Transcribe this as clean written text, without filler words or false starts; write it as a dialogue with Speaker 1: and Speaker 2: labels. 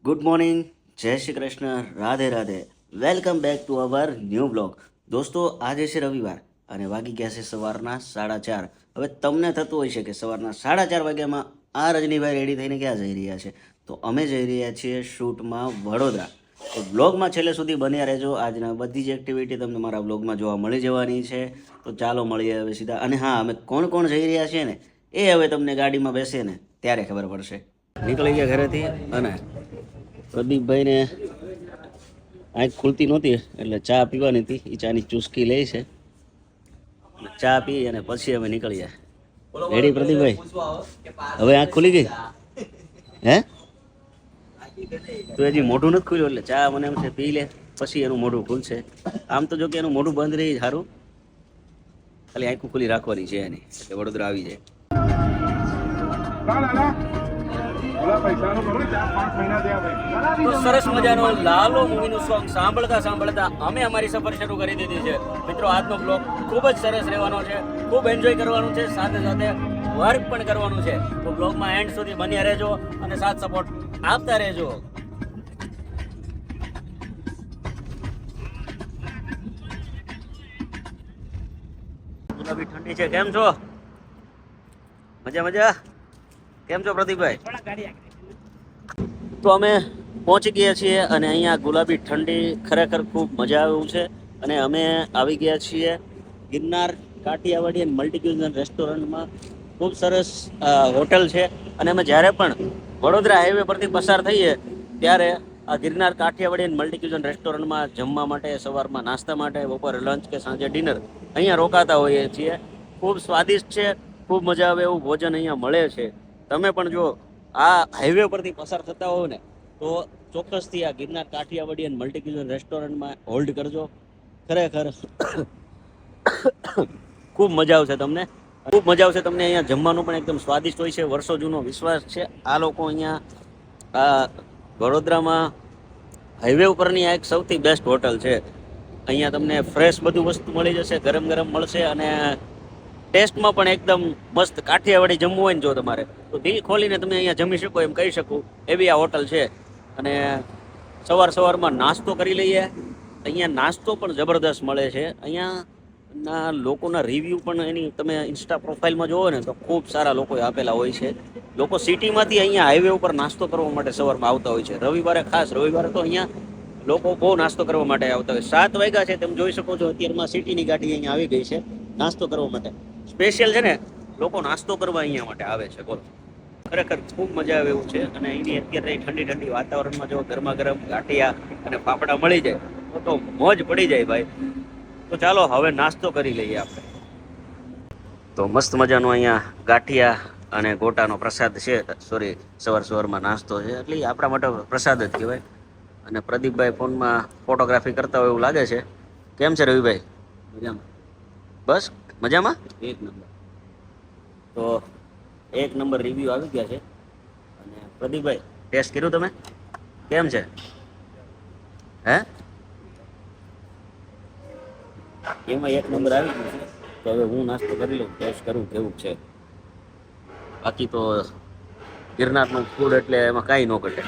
Speaker 1: Good morning, જય Shri Krishna, Radhe Radhe. Welcome back to our new blog. દોસ્તો, આજે છે રવિવાર અને વાગી ગયા છે સવારના 4:30. હવે તમને થતું હોય છે કે સવારના 4:30 વાગ્યામાં આ રજનીભાઈ રેડી થઈને ક્યાં જઈ રહ્યા છે? તો અમે જઈ રહ્યા છીએ શૂટમાં વડોદરા. તો બ્લોગમાં છેલ્લે સુધી બન્યા રહેજો. આજના બધી જ એક્ટિવિટી તમને મારા બ્લોગમાં જોવા મળી જવાની છે. તો ચાલો મળીએ હવે સીધા. અને હા, અમે કોણ કોણ જઈ રહ્યા છીએ ને એ હવે તમને ગાડીમાં બેસે ને ત્યારે ખબર પડશે. નીકળી ગયા ઘરેથી અને પ્રદીપભાઈને આંખ ખુલતી નહોતી એટલે ચા પીવાની હતી. એ ચાની ચુસ્કી લે છે. ચા પી અને પછી અમે નીકળ્યા. રેડી પ્રદીપભાઈ? હવે આંખ ખુલી ગઈ? હે? તો હજી મોઢું નથી ખુલ્યું એટલે ચા મને એમ છે પી લે પછી એનું મોઢું ખુલશે. આમ તો જો કે એનું મોઢું બંધ રહી સારું, ખાલી આંખું ખુલ્લી રાખવાની છે એની એટલે વડોદરા આવી જાય. તો સરસ મજાનો લાલો મૂવીનું સોંગ સાંભળતા સાંભળતા અમે અમારી સફર શરૂ કરી દીધી છે. મિત્રો, આજનો બ્લોગ ખૂબ જ સરસ રહેવાનો છે, ખૂબ એન્જોય કરવાનું છે, સાથે સાથે વર્ક પણ કરવાનું છે. તો બ્લોગમાં એન્ડ સુધી બન્યા રહેજો અને સાથ સપોર્ટ આપતા રહેજો. ગુલાબી ઠંડી છે. કેમ છો? મજા મજા. કેમ છો પ્રદીપભાઈ? તો અમે પહોંચી ગયા છીએ અને અહીંયા ગુલાબી ઠંડી ખરેખર ખૂબ મજા આવે એવું છે. અને અમે આવી ગયા છીએ ગિરનાર કાઠિયાવાડી એન્ડ મલ્ટીક્યુઝન રેસ્ટોરન્ટમાં. ખૂબ સરસ હોટલ છે. અને અમે જ્યારે પણ વડોદરા હાઈવે પરથી પસાર થઈએ ત્યારે આ ગિરનાર કાઠિયાવાડી એન્ડ મલ્ટીક્યુઝન રેસ્ટોરન્ટમાં જમવા માટે, સવારમાં નાસ્તા માટે, બપોરે લંચ કે સાંજે ડિનર અહીંયા રોકાતા હોઈએ છીએ. ખૂબ સ્વાદિષ્ટ છે, ખૂબ મજા આવે એવું ભોજન અહીંયા મળે છે. તમે પણ જો આ હાઈવે પરથી પસાર થતા હોવ ને તો ચોક્કસથી આ ગિરનાર કાઠિયાવાડી એન્ડ મલ્ટીક્યુઝન રેસ્ટોરન્ટમાં હોલ્ડ કરજો. ખરેખર ખૂબ મજા આવશે તમને, ખૂબ મજા આવશે તમને. અહીંયા જમવાનું પણ એકદમ સ્વાદિષ્ટ હોય છે. વર્ષો જૂનો વિશ્વાસ છે આ લોકો અહીંયા આ વડોદરામાં હાઈવે ઉપરની આ એક સૌથી બેસ્ટ હોટલ છે. અહીંયા તમને ફ્રેશ બધું વસ્તુ મળી જશે, ગરમ ગરમ મળશે અને ટેસ્ટમાં પણ એકદમ મસ્ત. કાઠિયાવાડી જમવું હોય ને જો તમારે તો દિલ ખોલીને તમે અહીંયા જમી શકો એમ કહી શકું એવી આ હોટલ છે. અને સવારમાં નાસ્તો કરી લઈએ. અહીંયા નાસ્તો પણ જબરદસ્ત મળે છે. અહીંયાના લોકોના રિવ્યૂ પણ એની તમે ઇન્સ્ટા પ્રોફાઇલમાં જોવો ને તો ખૂબ સારા લોકોએ આપેલા હોય છે. લોકો સિટીમાંથી અહીંયા હાઈવે ઉપર નાસ્તો કરવા માટે સવારમાં આવતા હોય છે. રવિવારે ખાસ, રવિવારે તો અહીંયા લોકો બહુ નાસ્તો કરવા માટે આવતા હોય. 7 વાગ્યા છે, તમે જોઈ શકો છો. અત્યારમાં સિટીની ગાડી અહીંયા આવી ગઈ છે નાસ્તો કરવા માટે. સ્પેશિયલ છે ને, લોકો નાસ્તો કરવા અહીંયા માટે આવે છે. બોલો, ખરેખર ખૂબ મજા આવે એવું છે. અને અહીંની અત્યારે ઠંડી ઠંડી વાતાવરણમાં જો ગરમા ગરમ ગાંઠિયા અને ફાફડા મળી જાય તો મોજ પડી જાય ભાઈ. તો ચાલો હવે નાસ્તો કરી લઈએ આપણે. તો મસ્ત મજાનો અહીંયા ગાંઠિયા અને ગોટાનો પ્રસાદ છે. સોરી, સવારમાં નાસ્તો છે એટલે આપણા માટે પ્રસાદ જ કહેવાય. અને પ્રદીપભાઈ ફોનમાં ફોટોગ્રાફી કરતા હોય એવું લાગે છે. કેમ છે રવિભાઈ? મજામાં? બસ મજામાં? એક નંબર. તો 1 નંબર રિવ્યૂ આવી ગયા છે. અને પ્રદીપભાઈ, ટેસ્ટ કર્યું તમે? કેમ છે? હે? એમાં 1 નંબર આવી ગયું છે. તો હવે હું નાસ્તો કરી લઉં, ટેસ્ટ કરું કેવું છે. બાકી તો ગિરનારનું ફૂડ એટલે એમાં કાંઈ ન ઘટે.